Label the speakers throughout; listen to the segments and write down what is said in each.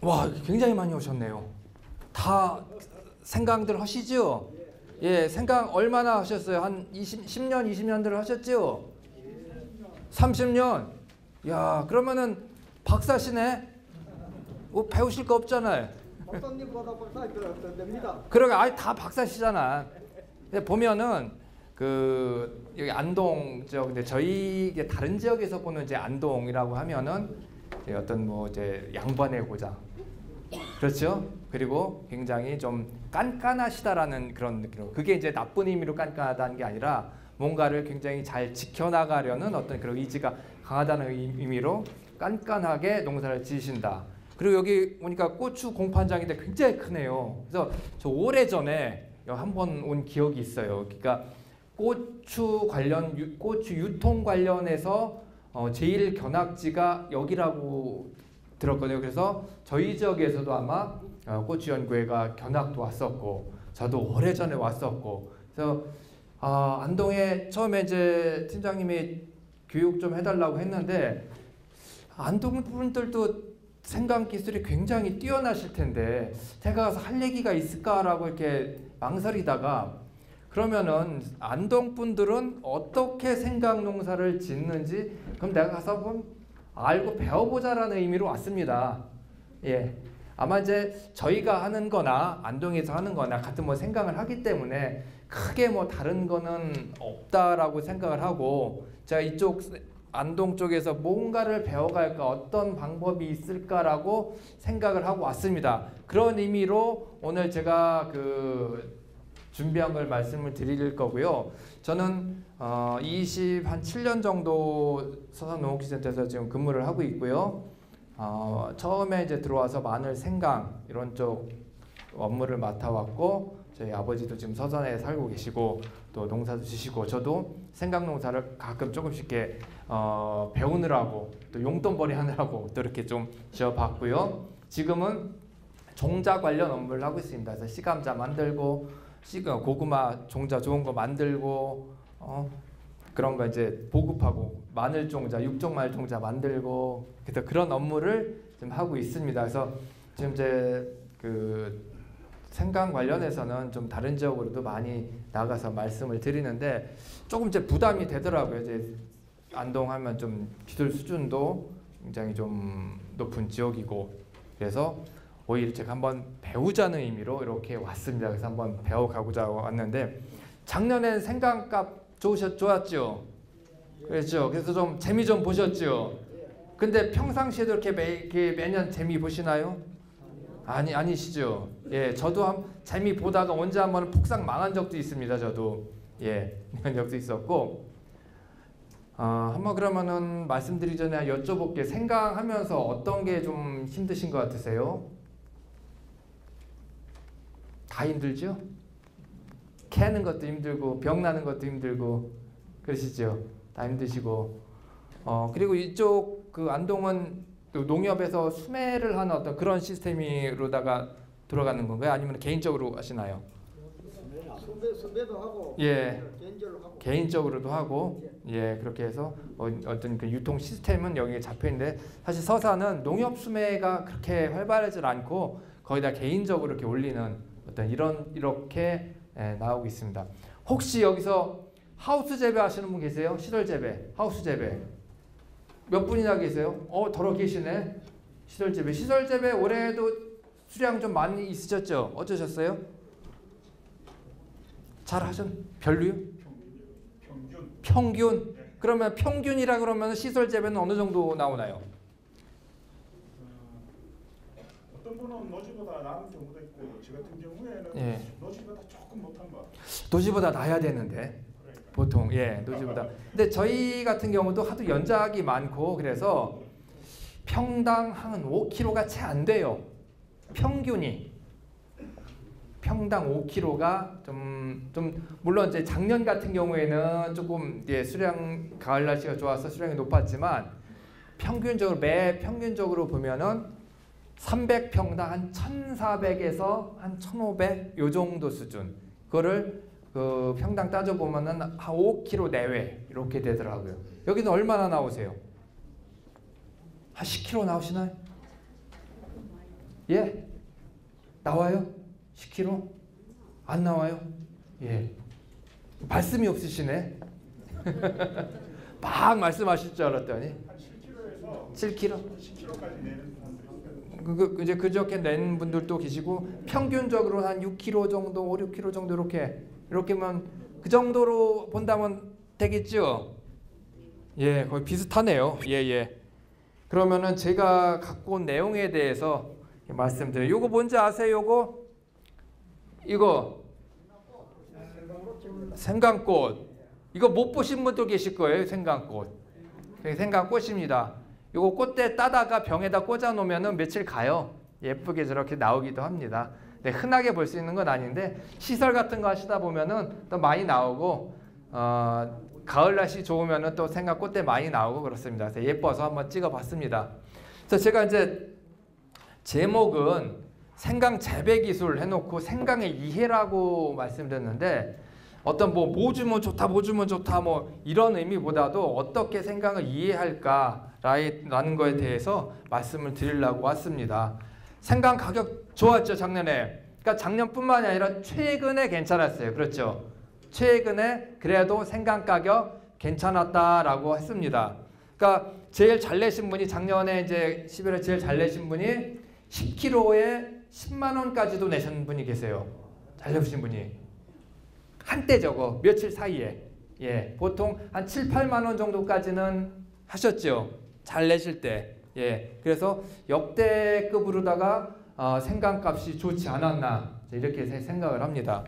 Speaker 1: 와, 굉장히 많이 오셨네요. 다 생강들 하시죠? 예, 생강 얼마나 하셨어요? 한 10년, 20년들 하셨죠? 30년? 야, 그러면은 박사시네? 뭐 배우실 거 없잖아요.
Speaker 2: 박사님보다 박사 더 됩니다.
Speaker 1: 그러게, 아예 다 박사시잖아. 보면은 그 여기 안동 지역, 근데 저희 다른 지역에서 보는 이제 안동이라고 하면은 이제 어떤 뭐 이제 양반의 고장, 그렇죠? 그리고 굉장히 좀 깐깐하시다라는 그런 느낌. 그게 이제 나쁜 의미로 깐깐하다는 게 아니라 뭔가를 굉장히 잘 지켜나가려는 어떤 그런 의지가 강하다는 의미로 깐깐하게 농사를 지으신다. 그리고 여기 보니까 고추 공판장인데 굉장히 크네요. 그래서 저 오래전에 한 번 온 기억이 있어요. 그러니까 고추 유통 관련해서 제일 견학지가 여기라고 들었거든요. 그래서 저희 지역에서도 아마 고추연구회가 견학도 왔었고, 저도 오래전에 왔었고, 그래서 안동에 처음에 이제 팀장님이 교육 좀 해달라고 했는데, 안동 분들도 생강 기술이 굉장히 뛰어나실 텐데 제가 가서 할 얘기가 있을까라고 이렇게 망설이다가, 그러면은 안동 분들은 어떻게 생강 농사를 짓는지 그럼 내가 가서 한번 알고 배워보자라는 의미로 왔습니다. 예, 아마 이제 저희가 하는 거나 안동에서 하는 거나 같은 뭐 생강을 하기 때문에 크게 뭐 다른 거는 없다라고 생각을 하고, 제가 이쪽 안동 쪽에서 뭔가를 배워갈까, 어떤 방법이 있을까라고 생각을 하고 왔습니다. 그런 의미로 오늘 제가 준비한 걸 말씀을 드릴 거고요. 저는 27년 정도 서산농업기술센터에서 지금 근무를 하고 있고요. 처음에 이제 들어와서 마늘, 생강 이런 쪽 업무를 맡아왔고, 저희 아버지도 지금 서산에 살고 계시고 또 농사도 지시고, 저도 생강 농사를 가끔 조금씩 이렇게 배우느라고 또 용돈벌이 하느라고 또 이렇게 좀 지어봤고요. 지금은 종자 관련 업무를 하고 있습니다. 그래서 씨감자 만들고, 고구마 종자 좋은 거 만들고, 그런 거 이제 보급하고, 마늘 종자, 육종마늘 종자 만들고, 그래서 그런 업무를 좀 하고 있습니다. 그래서 지금 이제 생강 관련해서는 좀 다른 지역으로도 많이 나가서 말씀을 드리는데 조금 이제 부담이 되더라고요. 이제 안동 하면 좀 기술 수준도 굉장히 좀 높은 지역이고, 그래서 오히려 제가 한번 배우자는 의미로 이렇게 왔습니다. 그래서 한번 배워가고자 왔는데, 작년엔 생강값 좋았죠? 그렇죠. 그래서 좀 재미 좀 보셨죠? 근데 평상시에도 이렇게 매년 재미 보시나요? 아니시죠? 예, 저도 재미 보다가 언제 한번 폭삭 망한 적도 있습니다. 저도 그런 적도 있었고, 한번 그러면은 말씀드리기 전에 여쭤볼게. 생강하면서 어떤 게 좀 힘드신 것 같으세요? 다 힘들죠? 캐는 것도 힘들고 병 나는 것도 힘들고 그러시죠? 다 힘드시고, 그리고 이쪽 안동은 또 농협에서 수매를 하는 어떤 그런 시스템으로다가 들어가는 건가요? 아니면 개인적으로 하시나요?
Speaker 2: 수매도 하고,
Speaker 1: 예,
Speaker 2: 개인적으로 하고,
Speaker 1: 개인적으로도 하고, 예, 그렇게 해서 어떤 그 유통 시스템은 여기에 잡혀 있는데, 사실 서산은 농협 수매가 그렇게 활발하지 않고 거의 다 개인적으로 이렇게 올리는 어떤 이렇게 나오고 있습니다. 혹시 여기서 하우스 재배 하시는 분 계세요? 시설 재배, 하우스 재배 몇 분이나 계세요? 더러 계시네. 시설 재배 올해도 수량 좀 많이 있으셨죠? 어떠셨어요? 잘 별로요? 평균? 그러면 평균이라 그러면 시설 재배는 어느 정도 나오나요?
Speaker 3: 어떤 분은 노지보다 나은 경우도 있고, 저 같은 경우에는 노지보다 조금 못한 것 같아요.
Speaker 1: 노지보다 나야 되는데 보통 노지보다. 근데 저희 같은 경우도 하도 연작이 많고 그래서 평당 한 5kg가 채 안 돼요. 평균이 평당 5kg가 좀 물론 이제 작년 같은 경우에는 조금 수량 가을 날씨가 좋아서 수량이 높았지만 평균적으로 보면은 300평당 한 1,400에서 한 1,500 요 정도 수준. 그거를 평당 따져보면은 한 5kg 내외 이렇게 되더라고요. 여기는 얼마나 나오세요? 한 10kg 나오시나요? 예? 나와요? 10kg? 안 나와요? 예. 말씀이 없으시네. 막 말씀하실 줄 알았더니
Speaker 3: 한 7kg에서
Speaker 1: 7kg?
Speaker 3: 10kg까지 내는 사람들이 있어요.
Speaker 1: 이제 그저께 낸 분들도 계시고 평균적으로 한 6kg 정도, 5, 6kg 정도 이렇게만 그 정도로 본다면 되겠죠? 예, 거의 비슷하네요. 예, 예. 그러면은 제가 갖고 온 내용에 대해서 말씀드려요. 요거 뭔지 아세요? 요거? 이거 생강꽃. 이거 못 보신 분도 계실 거예요. 생강꽃. 생강꽃입니다. 요거 꽃대 따다가 병에다 꽂아 놓으면은 며칠 가요. 예쁘게 저렇게 나오기도 합니다. 네, 흔하게 볼 수 있는 건 아닌데 시설 같은 거 하시다 보면은 또 많이 나오고 가을 날씨 좋으면은 또 생강꽃대 많이 나오고 그렇습니다. 그래서 예뻐서 한번 찍어봤습니다. 그래서 제가 이제 제목은 생강 재배 기술 해놓고 생강의 이해라고 말씀드렸는데 어떤 뭐 주면 좋다, 뭐 주면 좋다 뭐 이런 의미보다도 어떻게 생강을 이해할까라는 거에 대해서 말씀을 드리려고 왔습니다. 생강 가격 좋았죠 작년에. 그러니까 작년뿐만이 아니라 최근에 괜찮았어요. 그렇죠? 최근에 그래도 생강 가격 괜찮았다라고 했습니다. 그러니까 제일 잘 내신 분이 작년에 이제 11월에 제일 잘 내신 분이 10kg에 10만 원까지도 내신 분이 계세요. 잘 내신 분이. 한때 저거 며칠 사이에. 예, 보통 한 7, 8만 원 정도까지는 하셨죠. 잘 내실 때. 예, 그래서 역대급으로다가 생강값이 좋지 않았나 이렇게 생각을 합니다.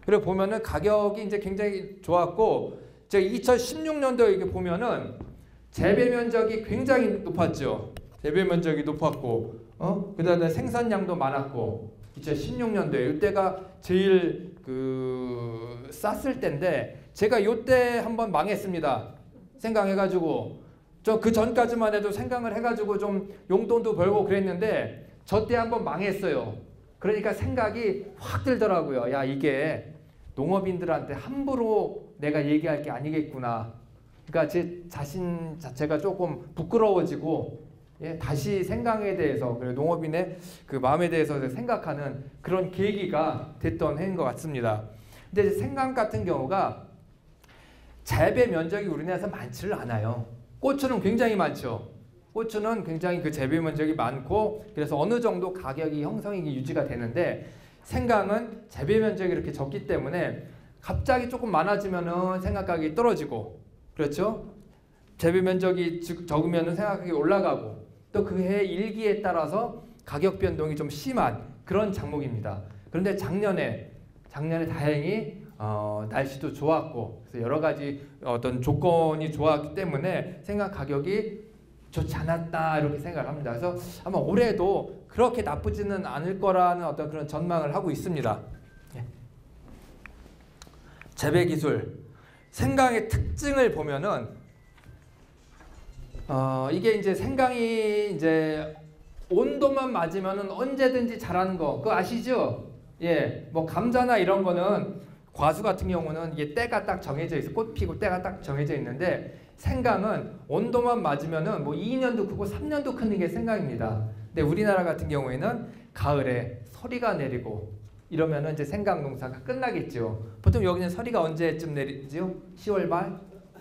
Speaker 1: 그리고 보면은 가격이 이제 굉장히 좋았고, 제가 2016년도에 이렇게 보면은 재배 면적이 굉장히 높았죠. 재배 면적이 높았고, 그다음에 생산량도 많았고, 2016년도에 이때가 제일 쌌을 때인데 제가 이때 한번 망했습니다. 생강해가지고 저 그 전까지만 해도 생강을 해가지고 좀 용돈도 벌고 그랬는데 저 때 한번 망했어요. 그러니까 생각이 확 들더라고요. 야, 이게 농업인들한테 함부로 내가 얘기할 게 아니겠구나. 그러니까 제 자신 자체가 조금 부끄러워지고, 예, 다시 생강에 대해서, 그리고 농업인의 그 마음에 대해서 생각하는 그런 계기가 됐던 해인 것 같습니다. 근데 생강 같은 경우가 재배 면적이 우리나라에서 많지를 않아요. 고추는 굉장히 많죠. 고추는 굉장히 그 재배 면적이 많고 그래서 어느 정도 가격이 형성이 유지가 되는데 생강은 재배 면적이 이렇게 적기 때문에 갑자기 조금 많아지면은 생강 가격이 떨어지고, 그렇죠? 재배 면적이 적으면은 생강 가격이 올라가고 또 그 해 일기에 따라서 가격 변동이 좀 심한 그런 작목입니다. 그런데 작년에 다행히 날씨도 좋았고 그래서 여러 가지 어떤 조건이 좋았기 때문에 생강 가격이 좋지 않았다 이렇게 생각을 합니다. 그래서 아마 올해도 그렇게 나쁘지는 않을 거라는 어떤 그런 전망을 하고 있습니다. 예. 재배 기술, 생강의 특징을 보면은 이게 이제 생강이 이제 온도만 맞으면은 언제든지 자라는 거 그거 아시죠? 예, 뭐 감자나 이런 거는 과수 같은 경우는 이게 때가 딱 정해져 있어, 꽃 피고 때가 딱 정해져 있는데 생강은 온도만 맞으면은 뭐 2년도 크고 3년도 크는 게 생강입니다. 근데 우리나라 같은 경우에는 가을에 서리가 내리고 이러면은 이제 생강 농사가 끝나겠죠. 보통 여기는 서리가 언제쯤 내리죠? 10월 말?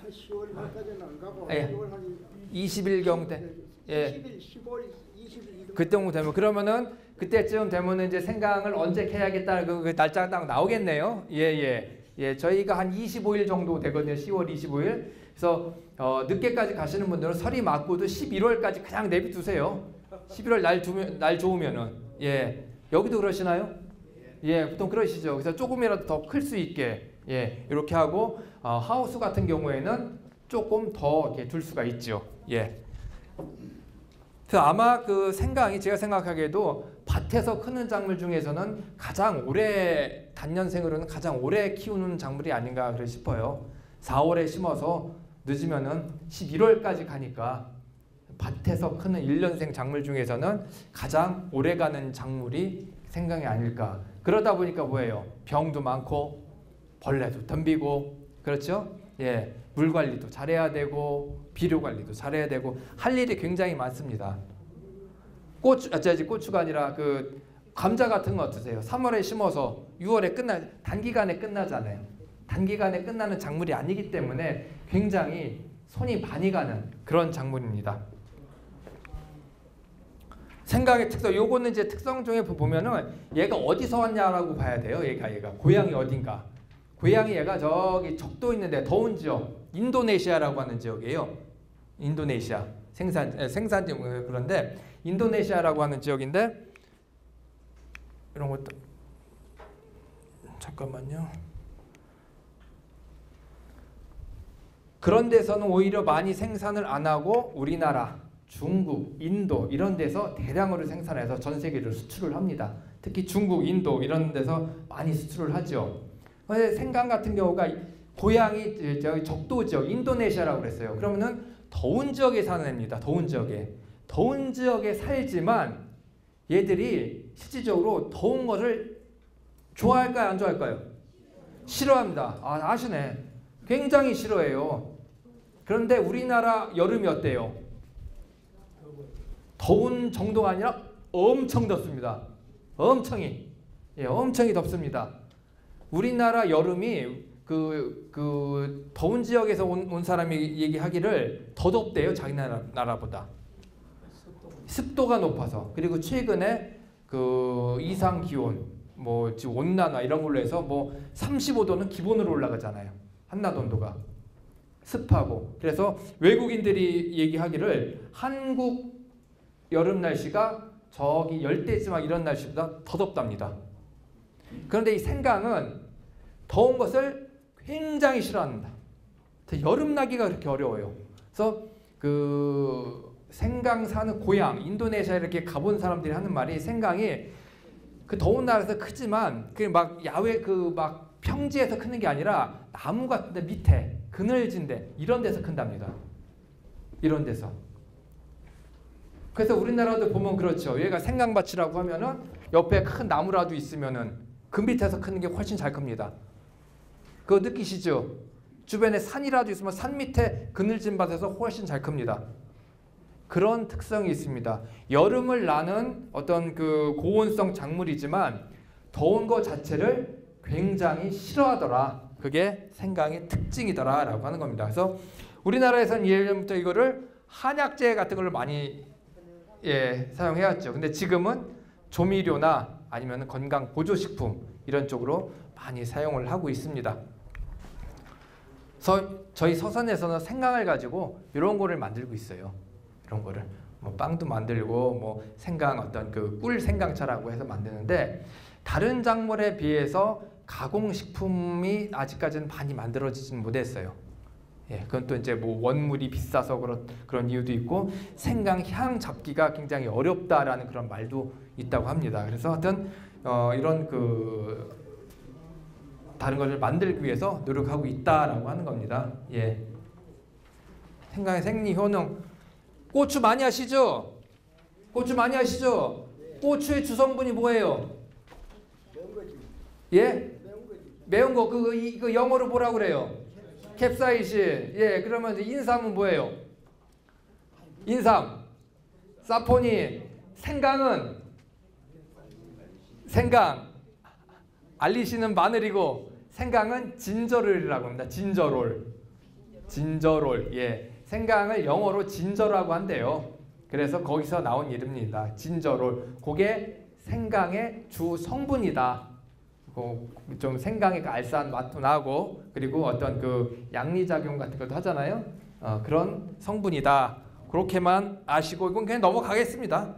Speaker 2: 10월 말까지는 안 가고
Speaker 1: 예.
Speaker 2: 10월 한
Speaker 1: 20일경 돼. 예.
Speaker 2: 10일, 15일, 20일
Speaker 1: 그때 되면 그러면은 그때쯤 되면은 이제 생강을 언제 캐야겠다 그 날짜가 딱 나오겠네요. 예. 저희가 한 25일 정도 되거든요. 10월 25일. 그래서 늦게까지 가시는 분들은 설이 맞고도 11월까지 그냥 내비두세요. 11월 날 좋으면은. 예. 여기도 그러시나요? 예, 보통 그러시죠. 그래서 조금이라도 더 클 수 있게, 예, 이렇게 하고 하우스 같은 경우에는 조금 더 이렇게 둘 수가 있죠. 예. 그래서 아마 그 생강이 제가 생각하기에도 밭에서 크는 작물 중에서는 가장 오래 단년생으로는 가장 오래 키우는 작물이 아닌가 그래 싶어요. 4월에 심어서 늦으면은 11월까지 가니까 밭에서 크는 1년생 작물 중에서는 가장 오래가는 작물이 생강이 아닐까. 그러다 보니까 뭐예요? 병도 많고 벌레도 덤비고, 그렇죠? 예, 물 관리도 잘해야 되고 비료 관리도 잘해야 되고 할 일이 굉장히 많습니다. 고추가 아니라 그 감자 같은 거 어떠세요? 3월에 심어서 6월에 단기간에 끝나잖아요. 단기간에 끝나는 작물이 아니기 때문에 굉장히 손이 많이 가는 그런 작물입니다. 생강의 특성, 요거는 이제 특성 중에 보면은 얘가 어디서 왔냐라고 봐야 돼요. 얘가 고향이 어딘가. 고향이 얘가 저기 적도 있는데 더운 지역, 인도네시아라고 하는 지역이에요. 인도네시아 생산지 그런데 인도네시아라고 하는 지역인데 이런 것도 잠깐만요. 그런 데서는 오히려 많이 생산을 안 하고 우리나라, 중국, 인도 이런 데서 대량으로 생산해서 전 세계로 수출을 합니다. 특히 중국, 인도 이런 데서 많이 수출을 하죠. 생강 같은 경우가 고향이 적도 지역, 인도네시아라고 그랬어요. 그러면은 더운 지역에 사는 애입니다. 더운 지역에 살지만 얘들이 실질적으로 더운 것을 좋아할까요? 안 좋아할까요? 싫어합니다. 아시네. 굉장히 싫어해요. 그런데 우리나라 여름이 어때요? 더운 정도가 아니라 엄청 덥습니다. 엄청이 덥습니다. 우리나라 여름이 그 더운 지역에서 온 사람이 얘기하기를 더 덥대요. 자기 나라보다. 습도가 높아서. 그리고 최근에 그 이상 기온, 뭐 지금 온난화 이런 걸로 해서 뭐 35도는 기본으로 올라가잖아요. 한낮 온도가. 습하고. 그래서 외국인들이 얘기하기를 한국 여름 날씨가 저기 열대지방 이런 날씨보다 더 덥답니다. 그런데 이 생강은 더운 것을 굉장히 싫어합니다. 여름 나기가 그렇게 어려워요. 그래서 그 생강 사는 고향 인도네시아 이렇게 가본 사람들이 하는 말이 생강이 그 더운 나라에서 크지만 그 막 야외 그 막 평지에서 크는 게 아니라 나무 같은 데 밑에 그늘진 데 이런 데서 큰답니다. 이런 데서. 그래서 우리나라도 보면 그렇죠. 얘가 생강밭이라고 하면은 옆에 큰 나무라도 있으면은 그 밑에서 크는 게 훨씬 잘 큽니다. 그거 느끼시죠? 주변에 산이라도 있으면 산 밑에 그늘진 밭에서 훨씬 잘 큽니다. 그런 특성이 있습니다. 여름을 나는 어떤 그 고온성 작물이지만 더운 것 자체를 굉장히 싫어하더라. 그게 생강의 특징이더라라고 하는 겁니다. 그래서 우리나라에서는 예전부터 이거를 한약재 같은 걸 많이 사용해왔죠. 근데 지금은 조미료나 아니면 건강 보조식품 이런 쪽으로 많이 사용을 하고 있습니다. 저희 서산에서는 생강을 가지고 이런 거를 만들고 있어요. 이런 거를 뭐 빵도 만들고 뭐 생강 어떤 그 꿀 생강차라고 해서 만드는데 다른 작물에 비해서 가공식품이 아직까지는 많이 만들어지지는 못했어요. 그건 또 이제 뭐 원물이 비싸서 그런 이유도 있고 생강 향 잡기가 굉장히 어렵다라는 그런 말도 있다고 합니다. 그래서 하여튼 이런 그 다른 것을 만들기 위해서 노력하고 있다라고 하는 겁니다. 생강의 생리 효능. 고추 많이 아시죠? 고추 많이 아시죠? 고추의 주성분이 뭐예요?
Speaker 2: 매운 거지.
Speaker 1: 예?
Speaker 2: 매운 거지.
Speaker 1: 매운 거 그 영어로 뭐라 그래요? 캡사이신. 그러면 인삼은 뭐예요? 인삼. 사포닌. 생강. 알리신은 마늘이고 생강은 진저롤이라고 합니다. 진저롤. 생강을 영어로 진저라고 한대요. 그래서 거기서 나온 이름입니다. 진저롤. 그게 생강의 주 성분이다. 좀 생강의 그 알싸한 맛도 나고 그리고 어떤 그 양리작용 같은 것도 하잖아요. 그런 성분이다. 그렇게만 아시고 이건 그냥 넘어가겠습니다.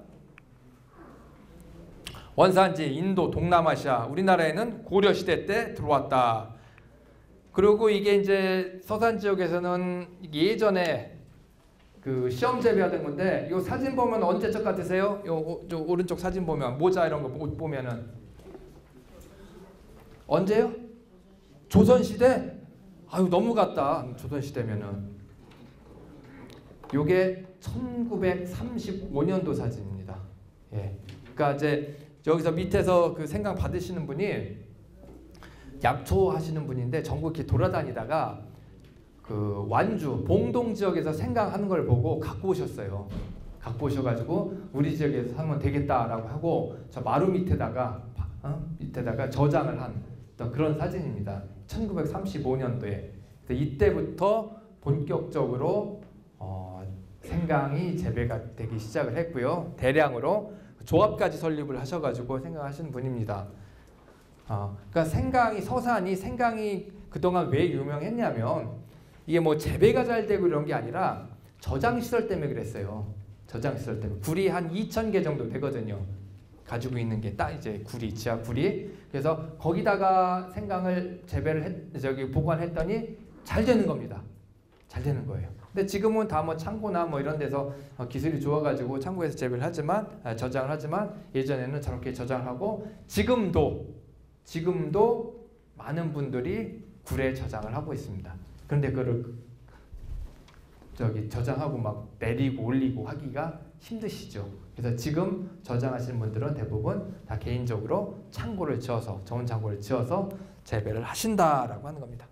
Speaker 1: 원산지 인도, 동남아시아, 우리나라에는 고려시대 때 들어왔다. 그리고 이게 이제 서산 지역에서는 예전에 그 시험 재배하던 건데 이 사진 보면 언제적 같으세요? 저 오른쪽 사진 보면 모자 이런 거 옷 보면은 언제요? 조선시대? 아유 너무 같다. 조선시대면은 요게 1935년도 사진입니다. 그러니까 이제 여기서 밑에서 그 생강 받으시는 분이 약초 하시는 분인데 전국 이렇게 돌아다니다가 그 완주 봉동 지역에서 생강 하는 걸 보고 갖고 오셨어요. 갖고 오셔가지고 우리 지역에서 하면 되겠다라고 하고 저 마루 밑에다가 저장을 한 어떤 그런 사진입니다. 1935년도에 이때부터 본격적으로 생강이 재배가 되기 시작을 했고요. 대량으로 조합까지 설립을 하셔가지고 생강하시는 분입니다. 그러니까 서산이 생강이 그동안 왜 유명했냐면 이게 뭐 재배가 잘 되고 이런 게 아니라 저장 시설 때문에 그랬어요. 저장 시설 때문에 굴이 한 2,000개 정도 되거든요. 가지고 있는 게 딱 이제 지하 굴이. 그래서 거기다가 생강을 보관했더니 잘 되는 겁니다. 잘 되는 거예요. 근데 지금은 다 뭐 창고나 뭐 이런 데서 기술이 좋아가지고 창고에서 재배를 하지만 저장을 하지만 예전에는 저렇게 저장을 하고 지금도 많은 분들이 굴에 저장을 하고 있습니다. 그런데 그거를 저장하고 막 내리고 올리고 하기가 힘드시죠. 그래서 지금 저장하시는 분들은 대부분 다 개인적으로 창고를 지어서 좋은 창고를 지어서 재배를 하신다라고 하는 겁니다.